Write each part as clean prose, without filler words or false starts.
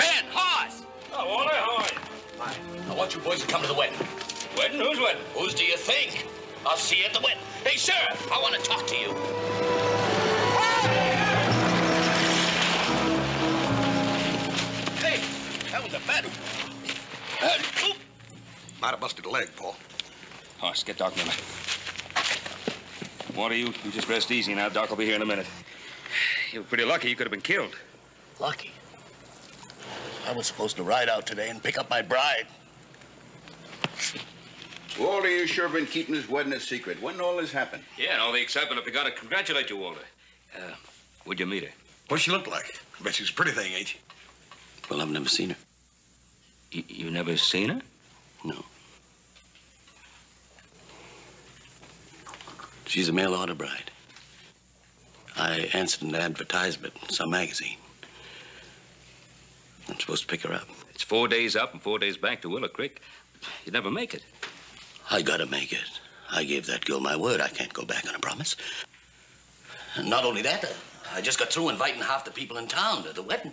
Ben, Hoss! Oh, Wally, how are you? Hi. I want you boys to come to the wedding. Wedding? Who's wedding? Whose do you think? I'll see you at the wedding. Hey, Sheriff, I want to talk to you. Hey, that was a bad one. Might have busted a leg, Paul. Hoss, get Doc Miller. Wally, you just rest easy now. Doc will be here in a minute. You were pretty lucky. You could have been killed. Lucky? I was supposed to ride out today and pick up my bride. Walter, you sure been keeping this wedding a secret. When did all this happen? Yeah, and all the excitement I forgot to congratulate you, Walter. Where'd you meet her? What'd she look like? I bet she's a pretty thing, ain't she? Well, I've never seen her. You never seen her? No. She's a mail order bride. I answered an advertisement in some magazine. I'm supposed to pick her up. It's 4 days up and 4 days back to Willow Creek. You'd never make it. I gotta make it. I gave that girl my word. I can't go back on a promise. And not only that, I just got through inviting half the people in town to the wedding.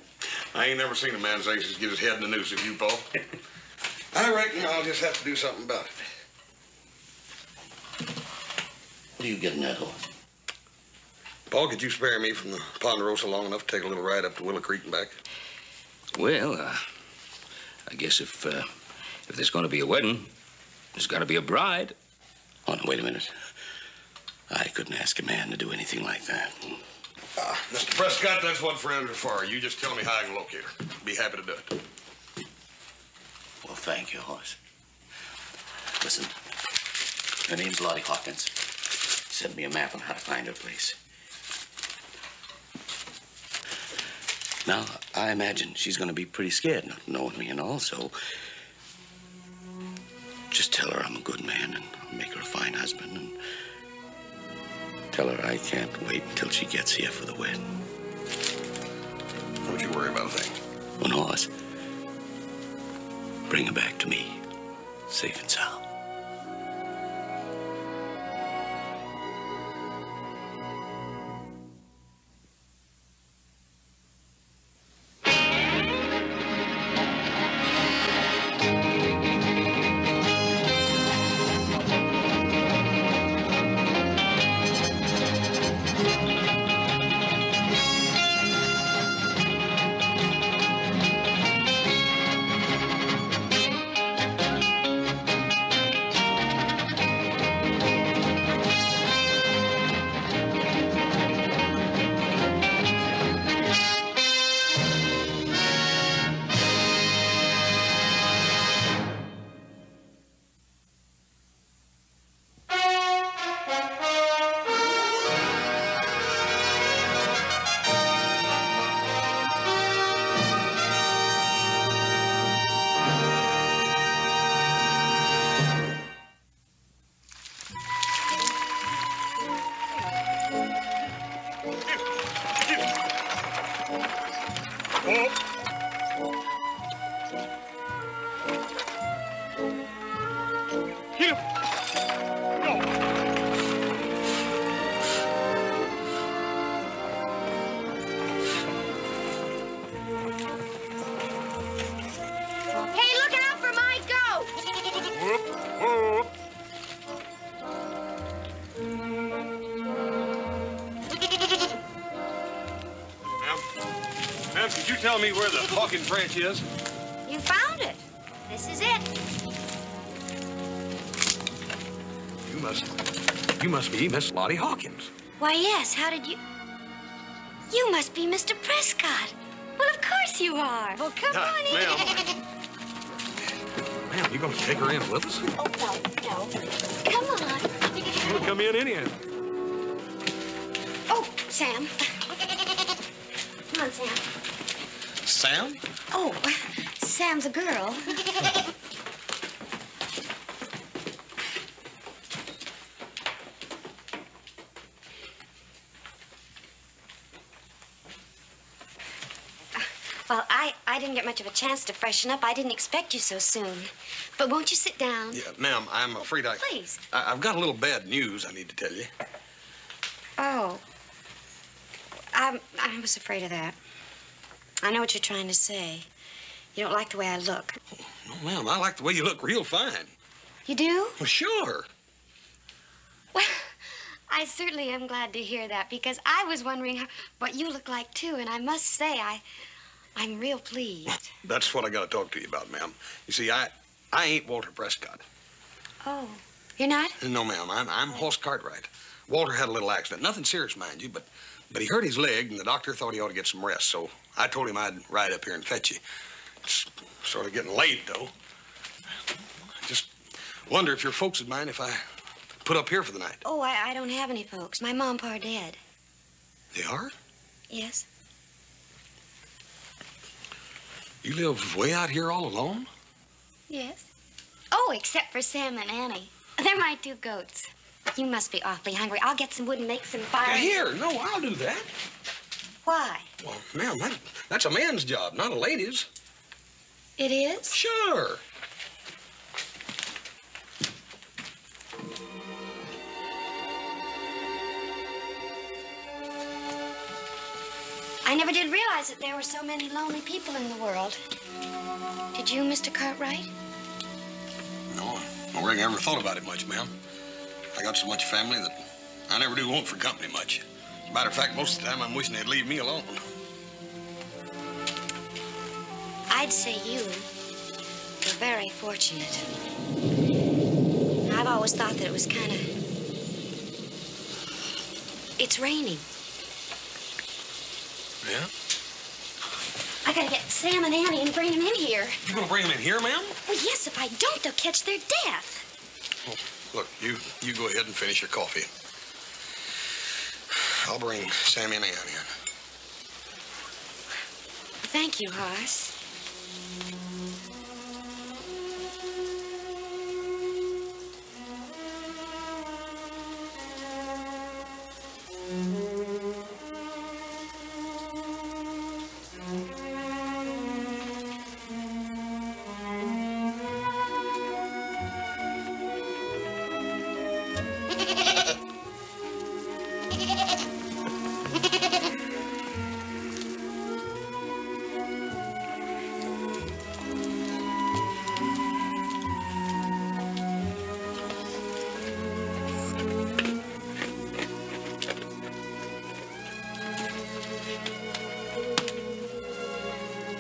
I ain't never seen a man as anxious to get his head in the noose as you, Paul. I reckon I'll just have to do something about it. What are you getting at, Hoss? Paul, could you spare me from the Ponderosa long enough to take a little ride up to Willow Creek and back? Well, I guess if there's going to be a wedding, there's got to be a bride. Oh, no, wait a minute. I couldn't ask a man to do anything like that. Mr. Prescott, that's what friends are for. You just tell me how I can locate her. Be happy to do it. Well, thank you, Hoss. Listen, her name's Lottie Hawkins. Send me a map on how to find her place. Now, I imagine she's going to be pretty scared not knowing me and all, so just tell her I'm a good man and I'll make her a fine husband, and tell her I can't wait until she gets here for the wedding. Don't you worry about a thing. One horse. Bring her back to me, safe and sound. Could you tell me where the Hawkins Ranch is? You found it. This is it. You must be Miss Lottie Hawkins. Why, yes. How did you... You must be Mr. Prescott. Well, of course you are. Well, come on in. Ma'am, you gonna take her in with us? Oh, no. Come on. We'll come in anyhow. Oh, Sam. Come on, Sam. Sam? Oh, Sam's a girl. Well, I didn't get much of a chance to freshen up. I didn't expect you so soon. But won't you sit down? Yeah, ma'am, I'm afraid Please. I've got a little bad news I need to tell you. Oh. I was afraid of that. I know what you're trying to say. You don't like the way I look. No, ma'am, I like the way you look real fine. You do? Well, sure. Well, I certainly am glad to hear that because I was wondering what you look like, too, and I must say I'm real pleased. That's what I got to talk to you about, ma'am. You see, I ain't Walter Prescott. Oh, you're not? No, ma'am, I'm Hoss Cartwright. Walter had a little accident. Nothing serious, mind you, but he hurt his leg, and the doctor thought he ought to get some rest, so I told him I'd ride up here and fetch you. It's sort of getting late, though. I just wonder if your folks would mind if I put up here for the night. Oh, I don't have any folks. My mom and pa are dead. They are? Yes. You live way out here all alone? Yes. Oh, except for Sam and Annie. They're my 2 goats. You must be awfully hungry. I'll get some wood and make some fire. Now, here, no, I'll do that. Why? Well, ma'am, that's a man's job, not a lady's. It is? Sure. I never did realize that there were so many lonely people in the world. Did you, Mr. Cartwright? No, I don't reckon I ever thought about it much, ma'am. I got so much family that I never do want for company much. As a matter of fact, most of the time I'm wishing they'd leave me alone. I'd say you're very fortunate. I've always thought that it was kind of... It's raining. Yeah? I gotta get Sam and Annie and bring them in here. You gonna bring them in here, ma'am? Well, yes, if I don't, they'll catch their death. Well, look, you go ahead and finish your coffee. I'll bring Sammy and Annie in. Thank you, Hoss.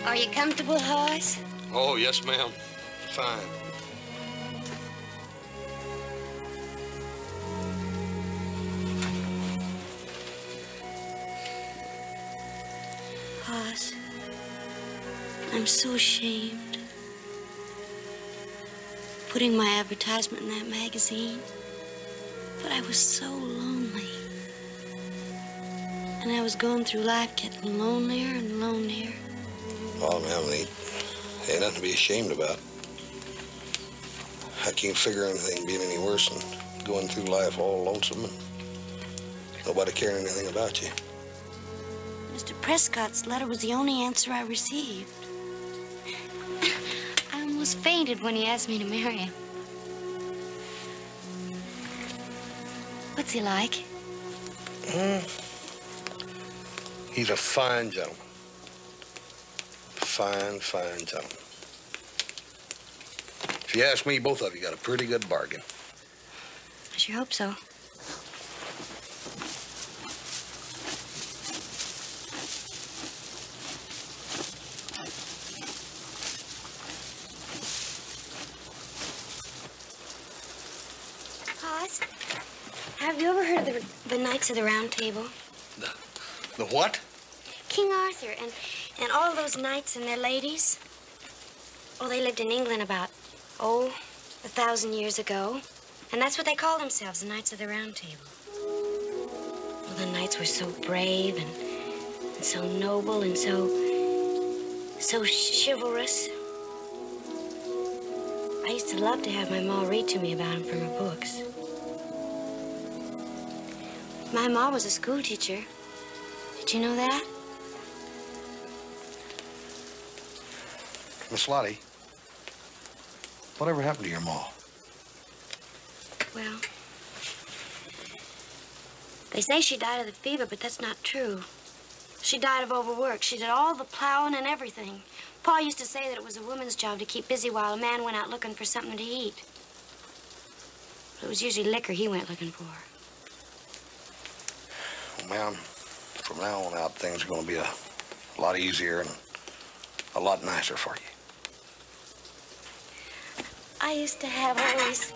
Are you comfortable, Hoss? Oh, yes, ma'am. Fine. Hoss, I'm so ashamed. Putting my advertisement in that magazine. But I was so lonely. And I was going through life getting lonelier and lonelier. Oh, ma'am, ain't nothing to be ashamed about. I can't figure anything being any worse than going through life all lonesome and nobody caring anything about you. Mr. Prescott's letter was the only answer I received. I almost fainted when he asked me to marry him. What's he like? He's a fine gentleman. Fine, fine gentleman. If you ask me, both of you got a pretty good bargain. I sure hope so. Hoss, have you ever heard of the Knights of the Round Table? The what? King Arthur and all those knights and their ladies. Oh, they lived in England about, 1,000 years ago. And that's what they call themselves, the Knights of the Round Table. Well, the knights were so brave and so noble and so chivalrous. I used to love to have my ma read to me about them from her books. My ma was a school teacher. Did you know that? Miss Lottie, whatever happened to your ma? Well, they say she died of the fever, but that's not true. She died of overwork. She did all the plowing and everything. Pa used to say that it was a woman's job to keep busy while a man went out looking for something to eat. But it was usually liquor he went looking for. Well, ma'am, from now on out, things are going to be a lot easier and a lot nicer for you. I used to have all these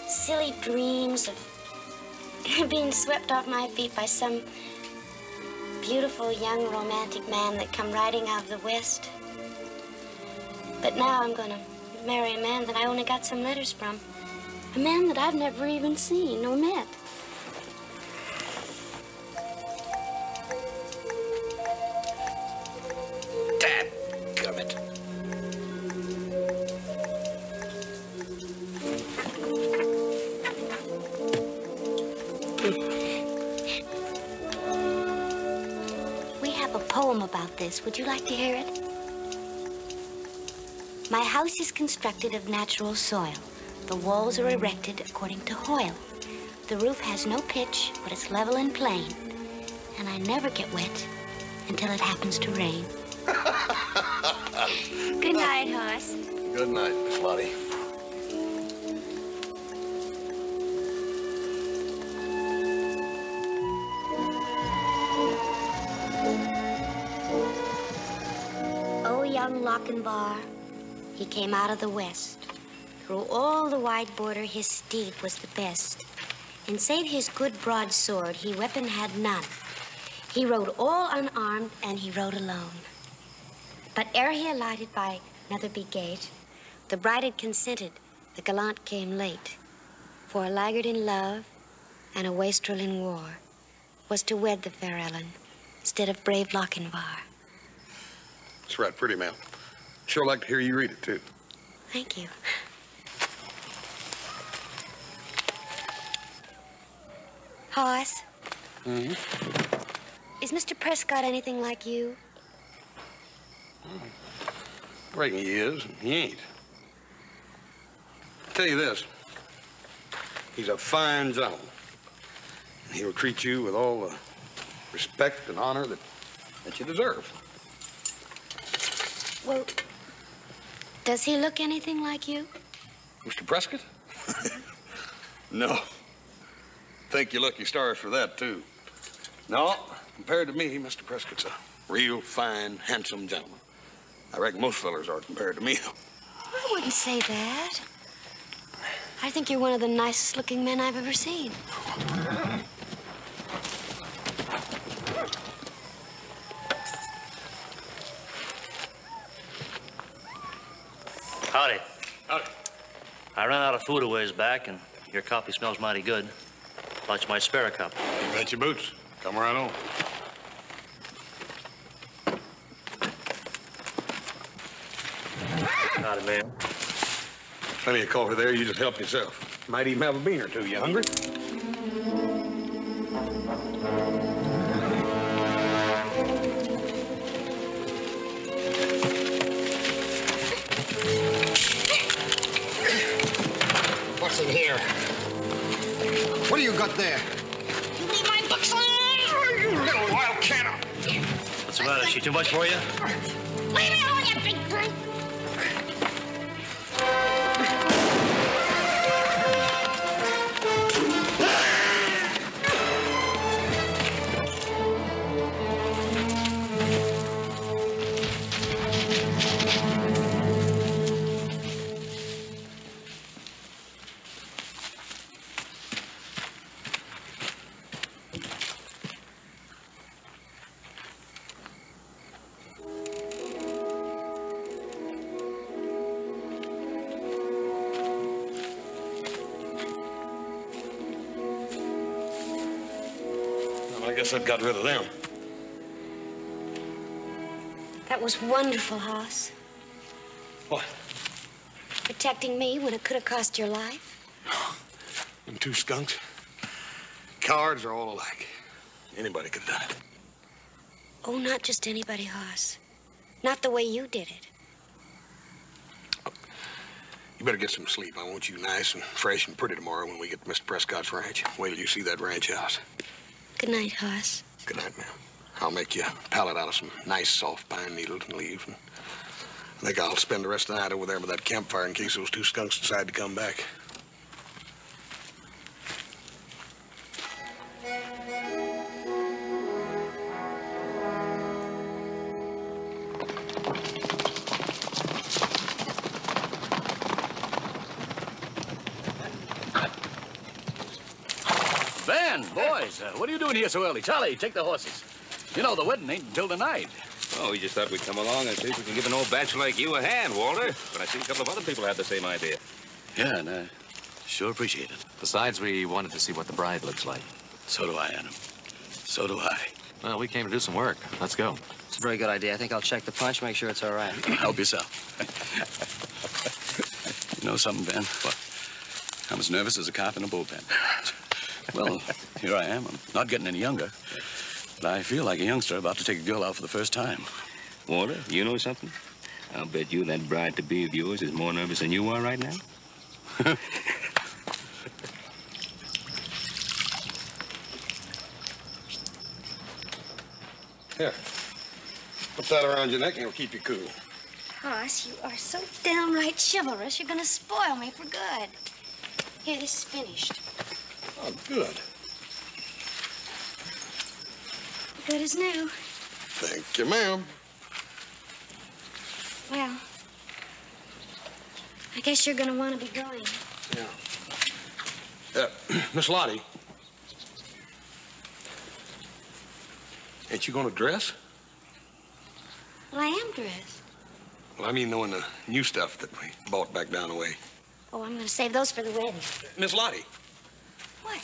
silly dreams of being swept off my feet by some beautiful young romantic man that come riding out of the West. But now I'm gonna marry a man that I only got some letters from. A man that I've never even seen nor met. Dadgummit. We have a poem about this. Would you like to hear it? My house is constructed of natural soil. The walls are erected according to Hoyle. The roof has no pitch, but it's level and plain. And I never get wet until it happens to rain. Good night, Hoss. Good night, Miss Lottie. Oh, young Lochinvar, he came out of the West. Through all the wide border, his steed was the best. And save his good broadsword, he weapon had none. He rode all unarmed, and he rode alone. But ere he alighted by Netherby gate, the bride had consented, the gallant came late. For a laggard in love and a wastrel in war was to wed the fair Ellen instead of brave Lochinvar. That's right, pretty, ma'am. Sure like to hear you read it, too. Thank you. Hoss? Mm-hmm. Is Mr. Prescott anything like you? I reckon he is, and he ain't. I'll tell you this. He's a fine gentleman. And he'll treat you with all the respect and honor that you deserve. Well, does he look anything like you? Mr. Prescott? No. Thank you lucky stars for that, too. No, compared to me, Mr. Prescott's a real fine, handsome gentleman. I reckon most fellers are compared to me. I wouldn't say that. I think you're one of the nicest looking men I've ever seen. Howdy. Howdy. I ran out of food a ways back, and your coffee smells mighty good. Thought you might spare a cup. You bet your boots. Come right on. Howdy, man. Plenty of coffee there. You just help yourself. Might even have a bean or two. You hungry? What's in here? What do you got there? You need my books? You little wild cat. What's the matter? Is she too much for you? Leave me alone, you big brute! I guess I've got rid of them. That was wonderful, Hoss. What? Protecting me when it could have cost your life. Them two skunks? Cowards are all alike. Anybody could have done it. Oh, not just anybody, Hoss. Not the way you did it. You better get some sleep. I want you nice and fresh and pretty tomorrow when we get to Mr. Prescott's ranch. Wait till you see that ranch house. Good night, Hoss. Good night, ma'am. I'll make you a pallet out of some nice soft pine needles and leaves. And I think I'll spend the rest of the night over there by that campfire in case those two skunks decide to come back. Ben, boys, what are you doing here so early? Charlie, take the horses. You know, the wedding ain't until tonight. Oh, we just thought we'd come along and see if we can give an old bachelor like you a hand, Walter. But I see a couple of other people have the same idea. Yeah, and I sure appreciate it. Besides, we wanted to see what the bride looks like. So do I, Adam. So do I. Well, we came to do some work. Let's go. It's a very good idea. I think I'll check the punch, make sure it's all right. Help yourself. You know something, Ben? What? I'm as nervous as a calf in a bullpen. Well, here I am. I'm not getting any younger. But I feel like a youngster about to take a girl out for the first time. Walter, you know something? I'll bet you that bride-to-be of yours is more nervous than you are right now. Here. Put that around your neck and it'll keep you cool. Hoss, you are so downright chivalrous, you're gonna spoil me for good. Here, this is finished. Oh, good. Good as new. Thank you, ma'am. Well, I guess you're gonna want to be going. Yeah. Miss Lottie. Ain't you gonna dress? Well, I am dressed. Well, I mean, knowing the new stuff that we bought back down the way. Oh, I'm gonna save those for the wedding. Miss Lottie. What?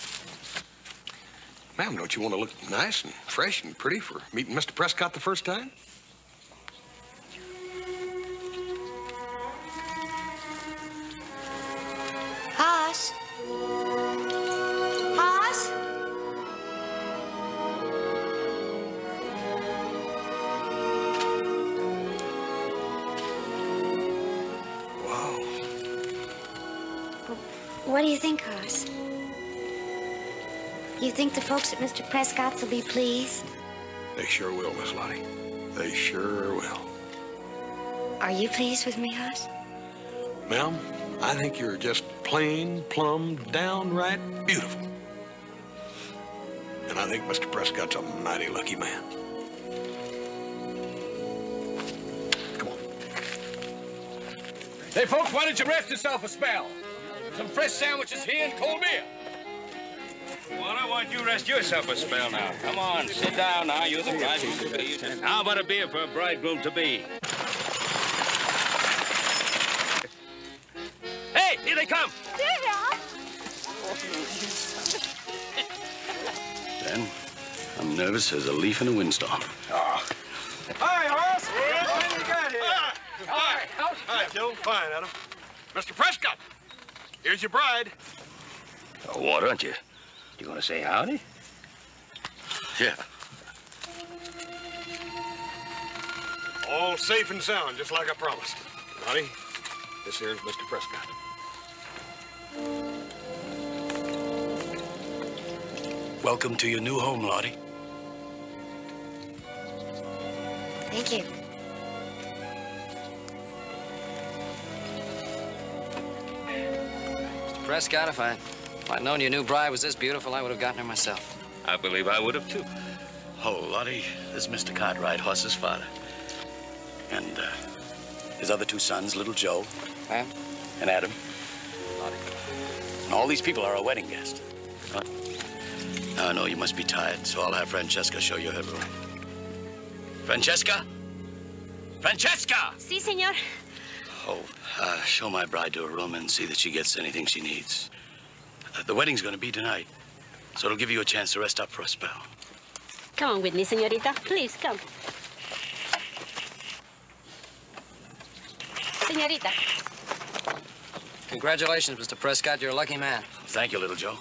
Ma'am, don't you want to look nice and fresh and pretty for meeting Mr. Prescott the first time? Hoss? Hoss? Wow. What do you think, Hoss? You think the folks at Mr. Prescott's will be pleased? They sure will, Miss Lottie. They sure will. Are you pleased with me, Hoss? Ma'am, I think you're just plain, plumb, downright beautiful. And I think Mr. Prescott's a mighty lucky man. Come on. Hey, folks, why don't you rest yourself a spell? Some fresh sandwiches here and cold beer. Walter, why don't you rest yourself a spell now? Come on, sit down now. You're the bridegroom-to-be. How about a beer for a bridegroom-to-be? Hey, here they come. Ben, I'm nervous as a leaf in a windstorm. Oh. Hi, Hoss. What you got here? Hi. Hi, Joe. Fine, Adam. Mr. Prescott, here's your bride. Oh, Walter, aren't you? You gonna say howdy? Yeah. All safe and sound, just like I promised. Lottie, this here's Mr. Prescott. Welcome to your new home, Lottie. Thank you. Mr. Prescott, if I'd known your new bride was this beautiful, I would have gotten her myself. I believe I would have, too. Oh, Lottie, this is Mr. Cartwright, Hoss's father. And his other two sons, little Joe. Ma'am? And Adam. Lottie. And all these people are our wedding guests. Huh? No, no, you must be tired, so I'll have Francesca show you her room. Francesca? Francesca! Si, senor. Oh, show my bride to her room and see that she gets anything she needs. The wedding's going to be tonight, so it'll give you a chance to rest up for a spell. Come on with me, señorita. Please, come. Señorita. Congratulations, Mr. Prescott. You're a lucky man. Thank you, little Joe.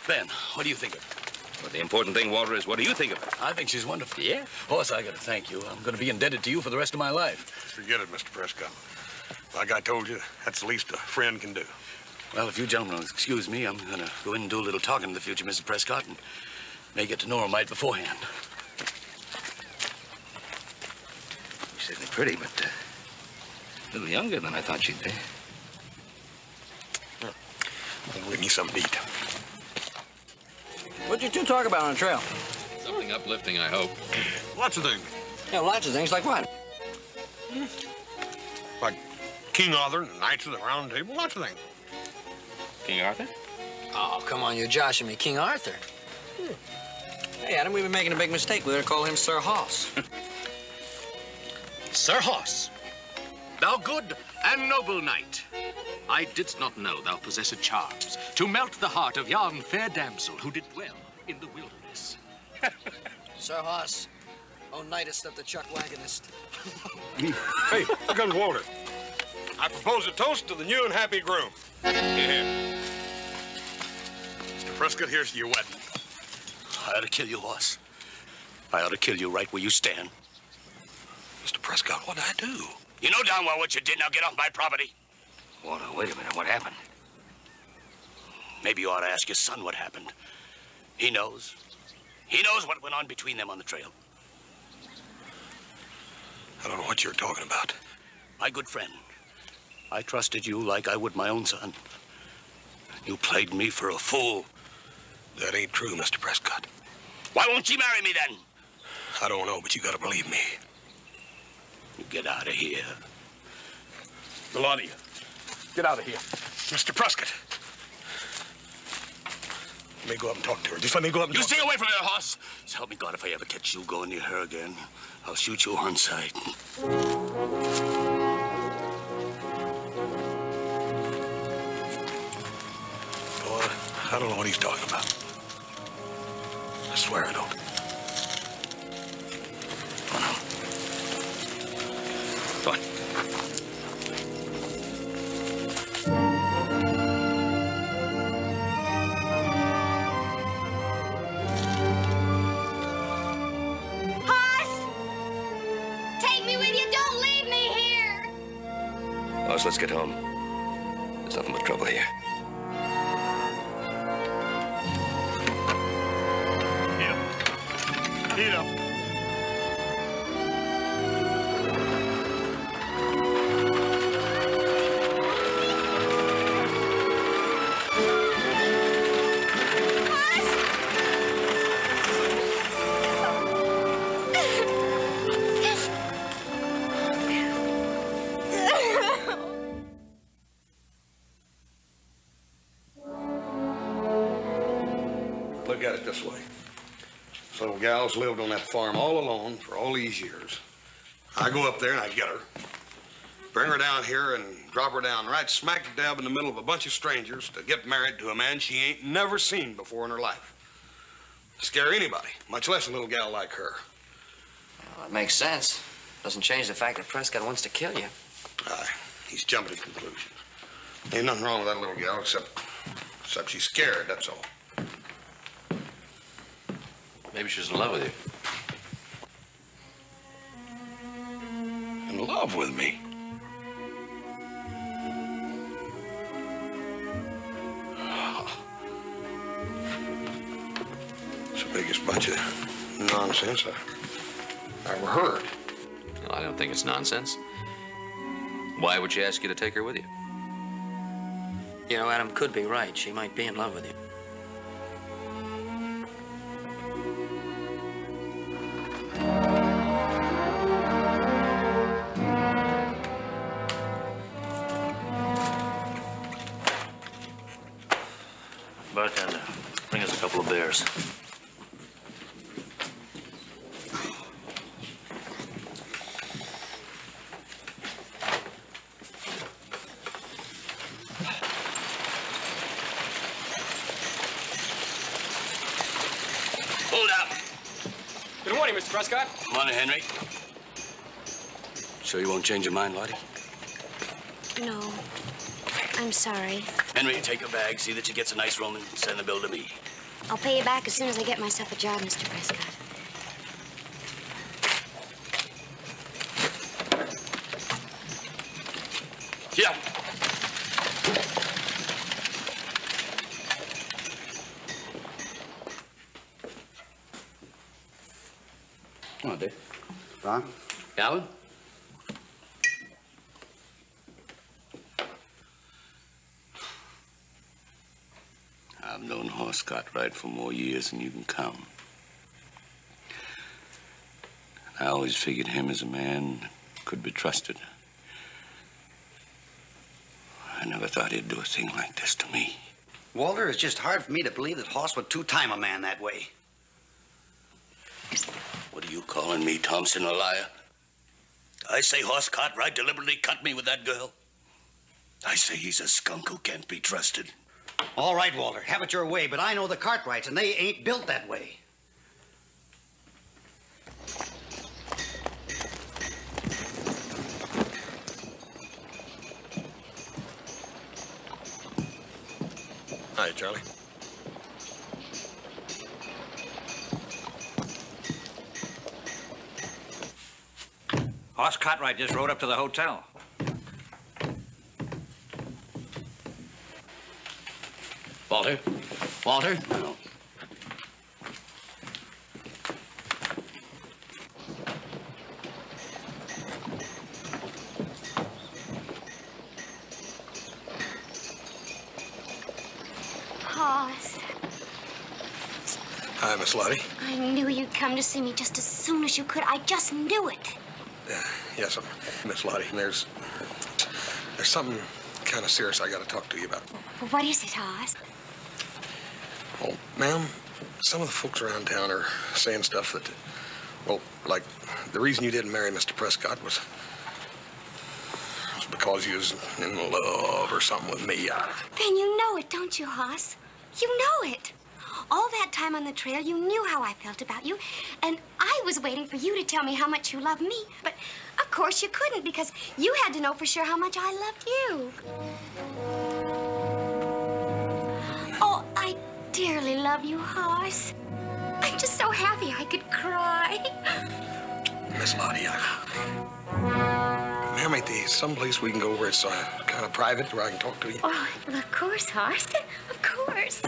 Ben, what do you think of her? But the important thing, Walter, is what do you think of her? I think she's wonderful. Yeah? Hoss, I got to thank you. I'm going to be indebted to you for the rest of my life. Forget it, Mr. Prescott. Like I told you, that's the least a friend can do. Well, if you gentlemen will excuse me, I'm going to go in and do a little talking to the future Mrs. Prescott. And May get to know her right beforehand. She's certainly pretty, but a little younger than I thought she'd be. I'll bring you something to eat. What'd you two talk about on the trail? Something uplifting, I hope. Lots of things. Yeah, lots of things. Like what? Like King Arthur and the Knights of the Round Table. Lots of things. King Arthur? Oh, come on, you're joshing me. King Arthur. Hey, Adam, we've been making a big mistake. We ought to call him Sir Hoss. Sir Hoss, thou good and noble knight, I didst not know thou possessed charms to melt the heart of yon fair damsel who did dwell in the wilderness. Sir Hoss, oh knightest of the chuck wagonist. Hey, here comes Walter. I propose a toast to the new and happy groom. Yeah. Mr. Prescott, here's to your wedding. I ought to kill you, Hoss. I ought to kill you right where you stand. Mr. Prescott, what'd I do? You know darn well what you did. Now get off my property. Walter, wait a minute. What happened? Maybe you ought to ask your son what happened. He knows. He knows what went on between them on the trail. I don't know what you're talking about. My good friend, I trusted you like I would my own son. You played me for a fool. That ain't true, Mr. Prescott. Why won't she marry me then? I don't know, but you gotta believe me. You get out of here. The lot of you. Get out of here. Mr. Prescott. Let me go up and talk to her. Just let me go up and You talk stay away from her, Hoss. So help me God, if I ever catch you going near her again, I'll shoot you on sight. Boy, I don't know what he's talking about. I swear I don't. Oh, no. Come on. Take me with you. Don't leave me here. Hoss, let's get home. There's nothing but trouble here. Heat up. Look at it this way. This little gal's lived on that farm all alone for all these years. I go up there and I get her, bring her down here and drop her down right smack dab in the middle of a bunch of strangers to get married to a man she ain't never seen before in her life. Scare anybody, much less a little gal like her. Well, it makes sense. Doesn't change the fact that Prescott wants to kill you. Aye, he's jumping to conclusions. Ain't nothing wrong with that little gal except she's scared, that's all. Maybe she's in love with you. In love with me? It's the biggest bunch of nonsense I ever heard. Well, I don't think it's nonsense. Why would she ask you to take her with you? You know, Adam could be right. She might be in love with you. Bartender, bring us a couple of beers. Hold up. Good morning, Mr. Prescott. Morning, Henry. Sure you won't change your mind, Lottie? No. I'm sorry. Henry, take her bag, see that she gets a nice room, and send the bill to me. I'll pay you back as soon as I get myself a job, Mr. Prescott. Yeah. Ron? Alan? I've known Horse Cartwright for more years than you can count. I always figured him as a man that could be trusted. I never thought he'd do a thing like this to me. Walter, it's just hard for me to believe that Hoss would two-time a man that way. What are you calling me, Thompson, a liar? I say Horse Cartwright deliberately cut me with that girl. I say he's a skunk who can't be trusted. All right, Walter, have it your way, but I know the Cartwrights, and they ain't built that way. Hi, Charlie. Hoss Cartwright just rode up to the hotel. Walter? Walter? No. Hoss, Hi, Miss Lottie. I knew you'd come to see me just as soon as you could. I just knew it. Yes, Miss Lottie. There's something kind of serious I got to talk to you about. Well, what is it, Hoss? Well, ma'am, some of the folks around town are saying stuff that, well, like the reason you didn't marry Mr. Prescott was because you was in love or something with me. Then you know it, don't you, Hoss? You know it. All that time on the trail, you knew how I felt about you, and I was waiting for you to tell me how much you loved me. But, of course, you couldn't because you had to know for sure how much I loved you. Oh, I dearly love you, Hoss. I'm just so happy I could cry. Miss Lottie, ma'am, ain't there someplace we can go where it's kind of private where I can talk to you? Oh, well, of course, Hoss. Of course.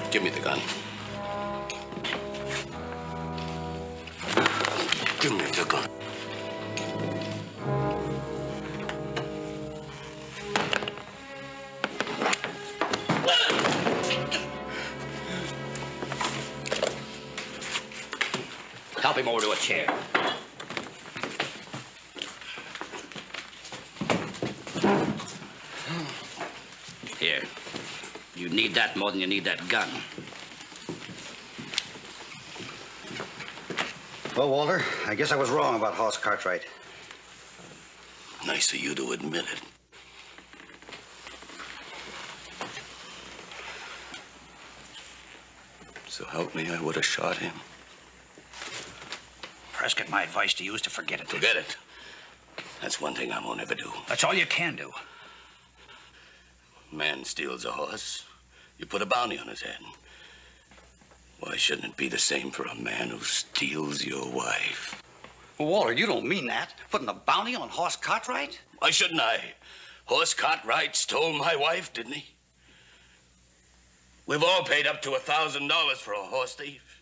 Give me the gun. Give me the gun. Help him over to a chair. Here. You need that more than you need that gun. Well, Walter, I guess I was wrong about Hoss Cartwright. Nice of you to admit it. So help me, I would have shot him. Prescott, my advice to you is to forget it. Forget it. That's one thing I won't ever do. That's all you can do. Man steals a horse, you put a bounty on his head. Why shouldn't it be the same for a man who steals your wife? Well, Walter, you don't mean that. Putting a bounty on Hoss Cartwright? Why shouldn't I? Horse Cartwright stole my wife, didn't he? We've all paid up to $1,000 for a horse thief.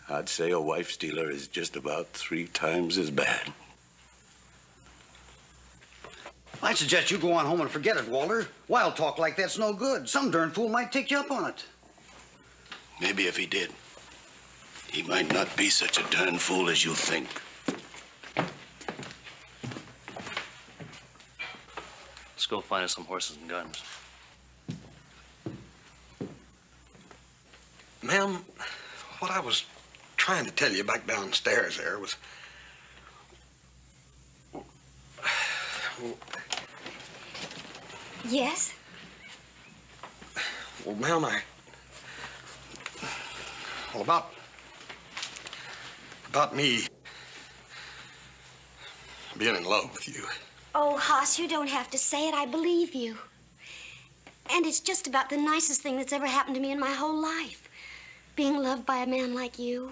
I'd say a wife stealer is just about 3 times as bad. I'd suggest you go on home and forget it, Walter. Wild talk like that's no good. Some darn fool might take you up on it. Maybe if he did, he might not be such a darn fool as you think. Let's go find us some horses and guns. Ma'am, what I was trying to tell you back downstairs there was... Yes? Well, ma'am, well, about me being in love with you. Oh, Hoss, you don't have to say it. I believe you. And it's just about the nicest thing that's ever happened to me in my whole life. being loved by a man like you?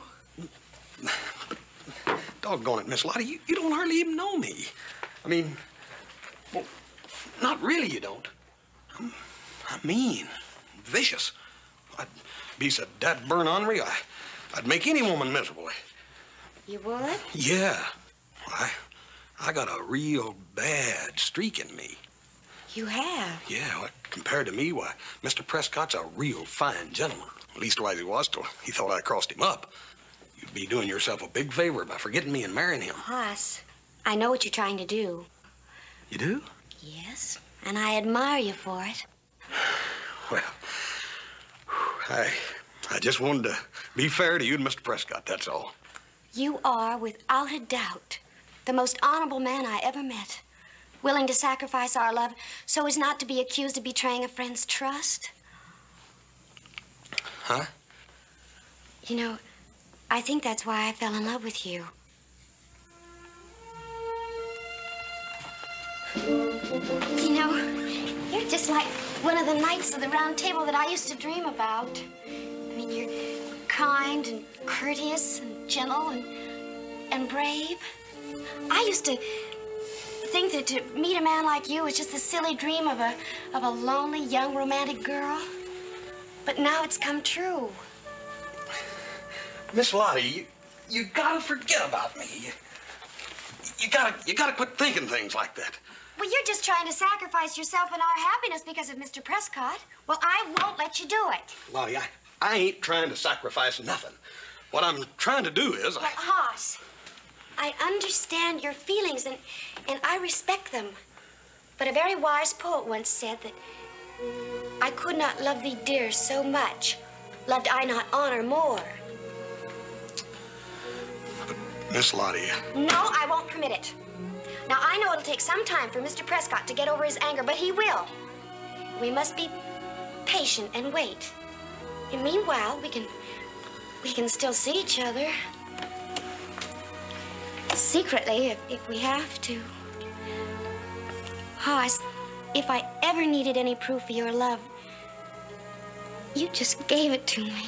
Doggone it, Miss Lottie, you don't hardly even know me. I mean, well, not really you don't. I'm mean, vicious. I'd be so dat burn ornery, I'd make any woman miserable. You would? Yeah. I got a real bad streak in me. You have? Yeah, well, compared to me, why, Mr. Prescott's a real fine gentleman. Leastwise he was till he thought I crossed him up. You'd be doing yourself a big favor by forgetting me and marrying him. Hoss, I know what you're trying to do. You do? Yes, and I admire you for it. Well, I just wanted to be fair to you and Mr. Prescott, that's all. You are, without a doubt, the most honorable man I ever met. Willing to sacrifice our love so as not to be accused of betraying a friend's trust. Huh? You know, I think that's why I fell in love with you. You know, you're just like one of the knights of the Round Table that I used to dream about. I mean, you're kind and courteous and gentle and brave. I used to think that to meet a man like you was just a silly dream of a lonely, young, romantic girl. But now it's come true. Miss Lottie, you gotta forget about me. You gotta quit thinking things like that. Well, you're just trying to sacrifice yourself and our happiness because of Mr. Prescott. Well, I won't let you do it. Lottie, I ain't trying to sacrifice nothing. What I'm trying to do is... But, Hoss, I understand your feelings and I respect them. But a very wise poet once said that I could not love thee dear so much, loved I not honor more. But, Miss Lottie... No, I won't permit it. Now, I know it'll take some time for Mr. Prescott to get over his anger, but he will. We must be patient and wait. And meanwhile, we can still see each other. Secretly, if we have to. Hoss, if I ever needed any proof of your love, you just gave it to me.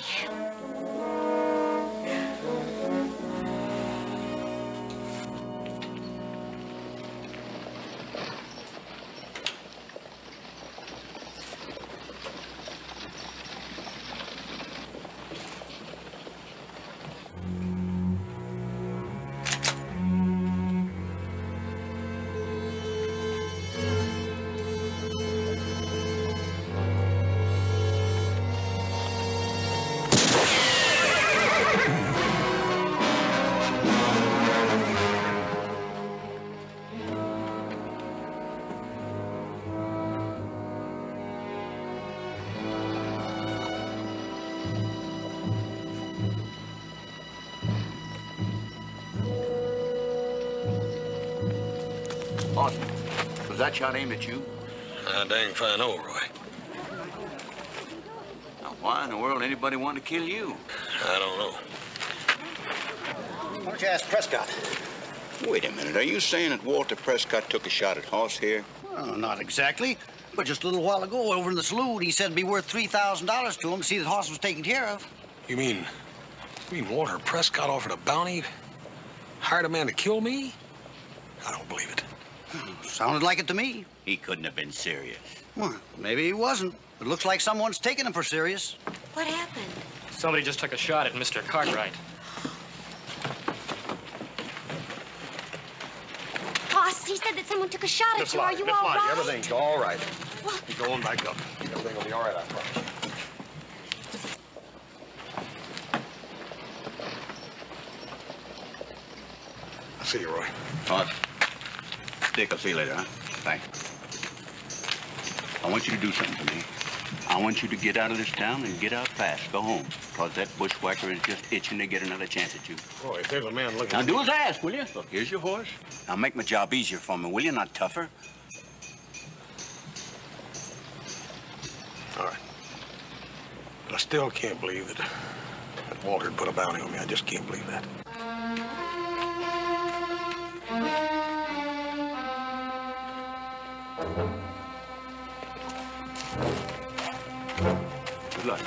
Austin, was that shot aimed at you? I dang fine old Roy. Now, why in the world anybody want to kill you? I don't know. Why don't you ask Prescott? Wait a minute. Are you saying that Walter Prescott took a shot at Hoss here? Well, not exactly. But just a little while ago, over in the saloon, he said it'd be worth $3,000 to him to see that Hoss was taken care of. You mean Walter Prescott offered a bounty? Hired a man to kill me? I don't believe it. Sounded like it to me. He couldn't have been serious. Well, maybe he wasn't. It looks like someone's taking him for serious. What happened? Somebody just took a shot at Mr. Cartwright. Hoss, he said that someone took a shot at you. Are you all right? Everything's all right. What? You go on back up. Everything will be all right, I promise. I'll see you, Roy. Hoss, Dick, I'll see you later, huh? Thanks. I want you to do something for me. I want you to get out of this town and get out fast. Go home. Because that bushwhacker is just itching to get another chance at you. Roy, if there's a man looking... Now, do as I ask, will you? Look, here's your horse. Now, make my job easier for me, will you? Not tougher. All right. But I still can't believe that Walter put a bounty on me. I just can't believe that. Good luck.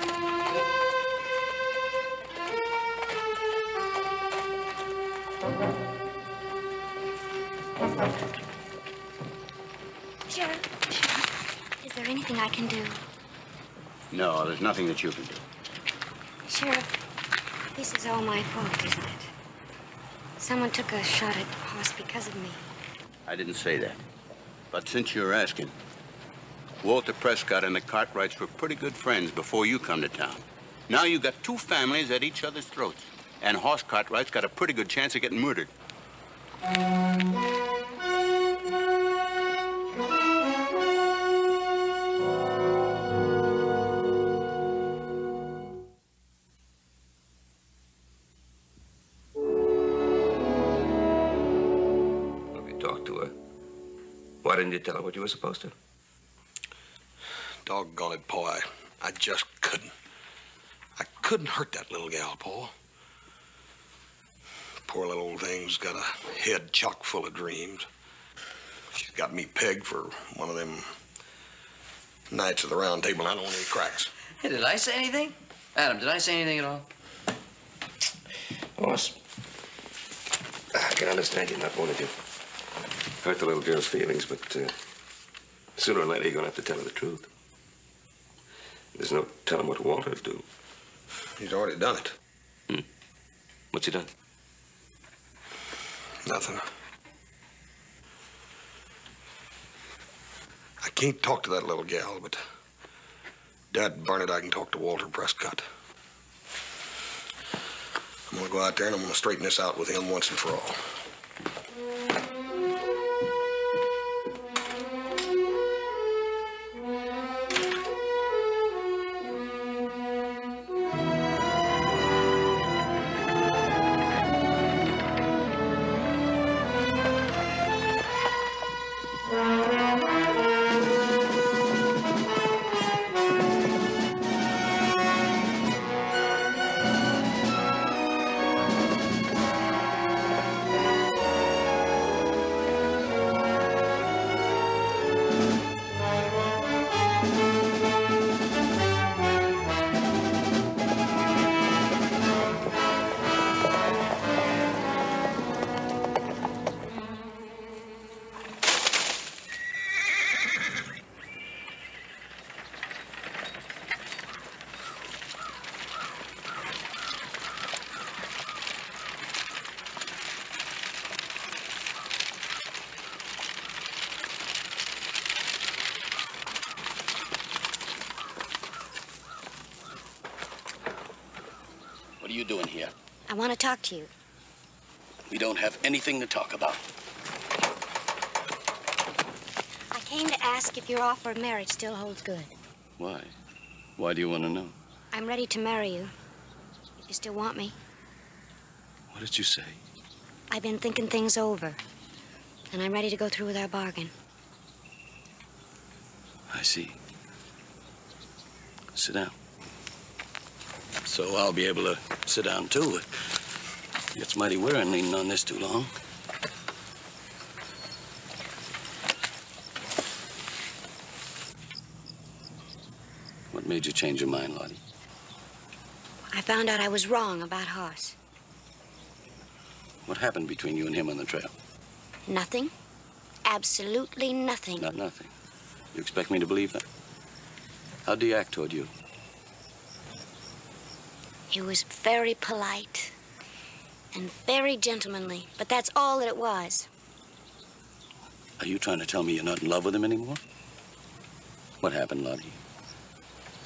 Sheriff, is there anything I can do? No, there's nothing that you can do. Sheriff, this is all my fault, isn't it? Someone took a shot at Hoss because of me. I didn't say that. But since you're asking, Walter Prescott and the Cartwrights were pretty good friends before you come to town. Now you got two families at each other's throats. And Hoss Cartwright's got a pretty good chance of getting murdered. Why didn't you tell her what you were supposed to? Doggone it, Paul. I just couldn't. I couldn't hurt that little gal, Paul. Poor little old thing's got a head chock full of dreams. She's got me pegged for one of them nights of the round table. I don't want any cracks. Hey, did I say anything? Adam, did I say anything at all? Boss, I can understand you not wanting to hurt the little girl's feelings, but sooner or later you're going to have to tell her the truth. There's no telling what Walter'll do. He's already done it. What's he done? Nothing. I can't talk to that little gal, but Dad burn it, I can talk to Walter Prescott. I'm going to go out there and I'm going to straighten this out with him once and for all. What are you doing here? I want to talk to you. We don't have anything to talk about. I came to ask if your offer of marriage still holds good. Why? Why do you want to know? I'm ready to marry you. If you still want me. What did you say? I've been thinking things over, and I'm ready to go through with our bargain. I see. Sit down. So I'll be able to sit down, too. It gets mighty wearing leaning on this too long. What made you change your mind, Lottie? I found out I was wrong about Hoss. What happened between you and him on the trail? Nothing. Absolutely nothing. Not nothing. You expect me to believe that? How'd he act toward you? He was very polite and very gentlemanly, but that's all that it was. Are you trying to tell me you're not in love with him anymore? What happened, Lottie?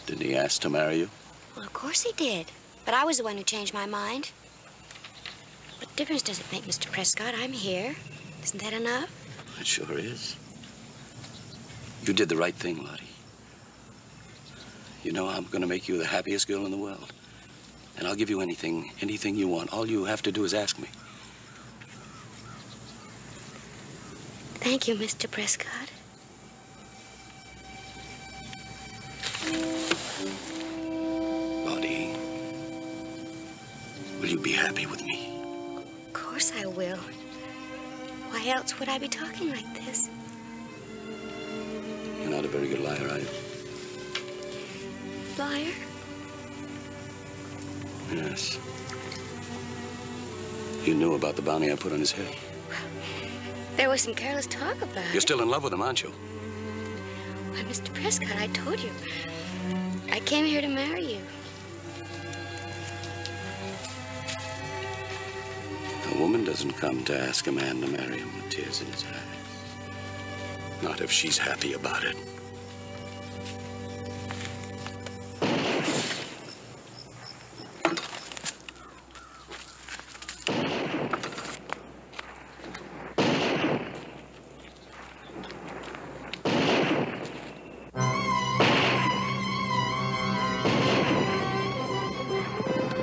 Didn't he ask to marry you? Well, of course he did, but I was the one who changed my mind. What difference does it make, Mr. Prescott? I'm here. Isn't that enough? It sure is. You did the right thing, Lottie. You know, I'm going to make you the happiest girl in the world. And I'll give you anything you want. All you have to do is ask me. Thank you, Mr. Prescott. Lottie, will you be happy with me? Of course I will. Why else would I be talking like this? You're not a very good liar, are you? Liar? Yes. You knew about the bounty I put on his head. There was some careless talk about it. You're still in love with him, aren't you? Why, Mr. Prescott, I told you. I came here to marry you. A woman doesn't come to ask a man to marry him with tears in his eyes. Not if she's happy about it.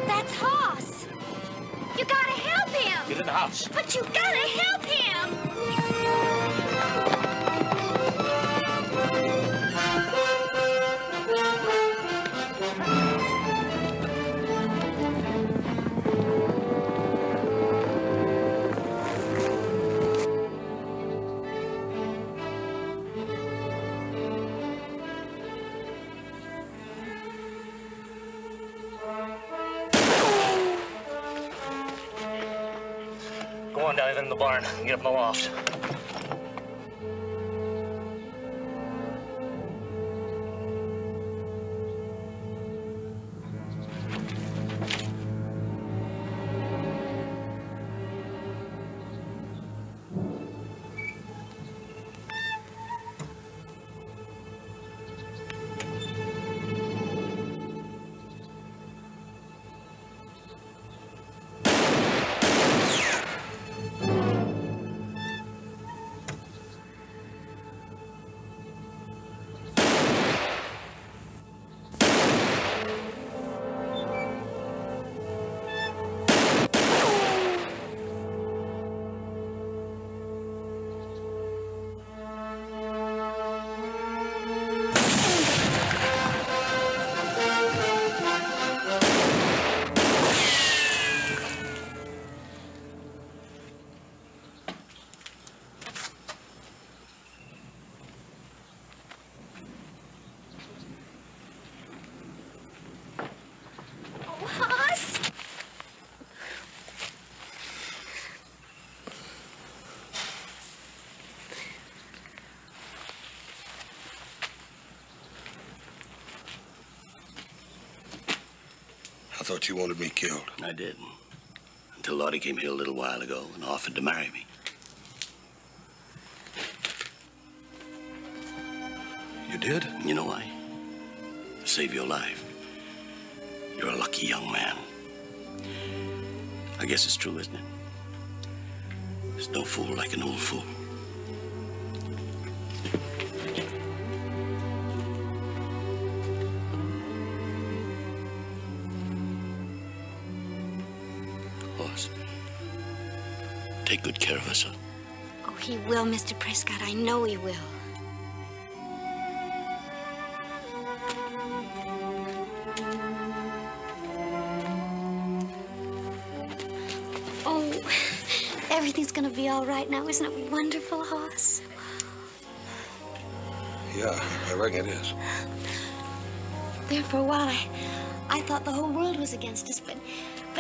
That's Hoss. You gotta help him. Get in the house. But you gotta help him. Go on down in the barn and get up in the loft. I thought you wanted me killed. I did. Until Lottie came here a little while ago and offered to marry me. You did? You know why? To save your life. You're a lucky young man. I guess it's true, isn't it? There's no fool like an old fool. Hoss, take good care of us, huh? Oh, he will, Mr. Prescott. I know he will. Oh, everything's gonna be all right now. Isn't it wonderful, Hoss? Yeah, I reckon it is. There for a while, I thought the whole world was against us, but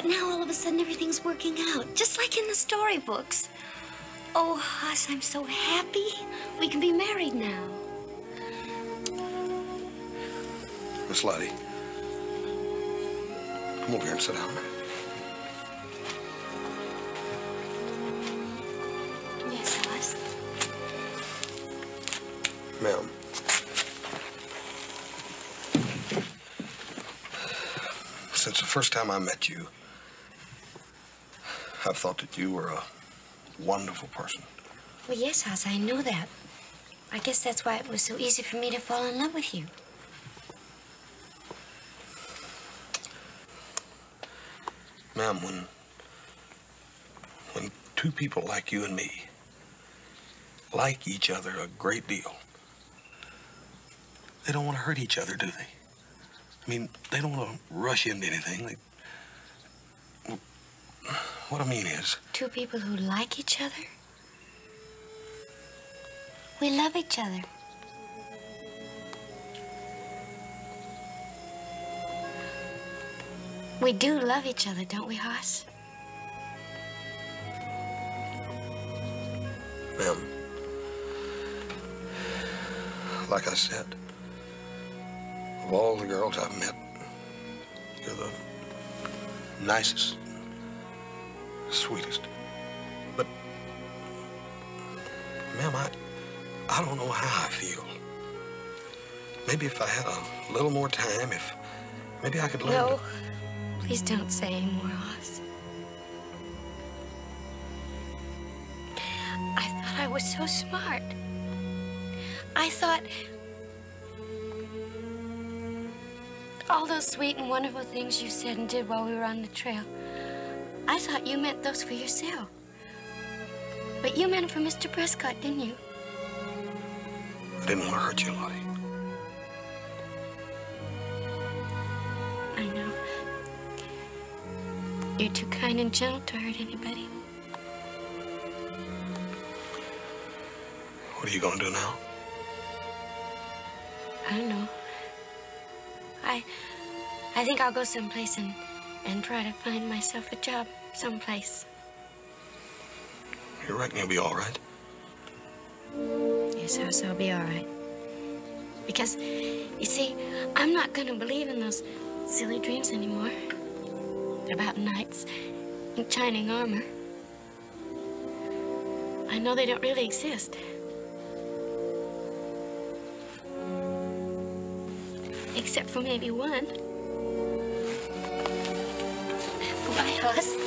now all of a sudden everything's working out, just like in the storybooks. Oh, Hoss, I'm so happy. We can be married now. Miss Lottie, come over here and sit down. Yes, Hoss. Ma'am. Since the first time I met you, I've thought that you were a wonderful person. Well, yes, Hoss, I know that. I guess that's why it was so easy for me to fall in love with you. Ma'am, when two people like you and me like each other a great deal, they don't want to hurt each other, do they? I mean, they don't want to rush into anything. What I mean is... Two people who like each other? We love each other. We do love each other, don't we, Hoss? Ma'am, like I said, of all the girls I've met, you're the nicest, sweetest. But, ma'am, I don't know how I feel. Maybe if I had a little more time, maybe I could learn. No, please don't say any more, Oz. I thought I was so smart. I thought all those sweet and wonderful things you said and did while we were on the trail, I thought you meant those for yourself. But you meant it for Mr. Prescott, didn't you? I didn't want to hurt you, Lottie. I know. You're too kind and gentle to hurt anybody. What are you going to do now? I don't know. I think I'll go someplace and try to find myself a job someplace. You reckon you'll be all right? Yes, I'll be all right. Because, you see, I'm not going to believe in those silly dreams anymore. About knights in shining armor. I know they don't really exist. Except for maybe one. Goodbye, Oz.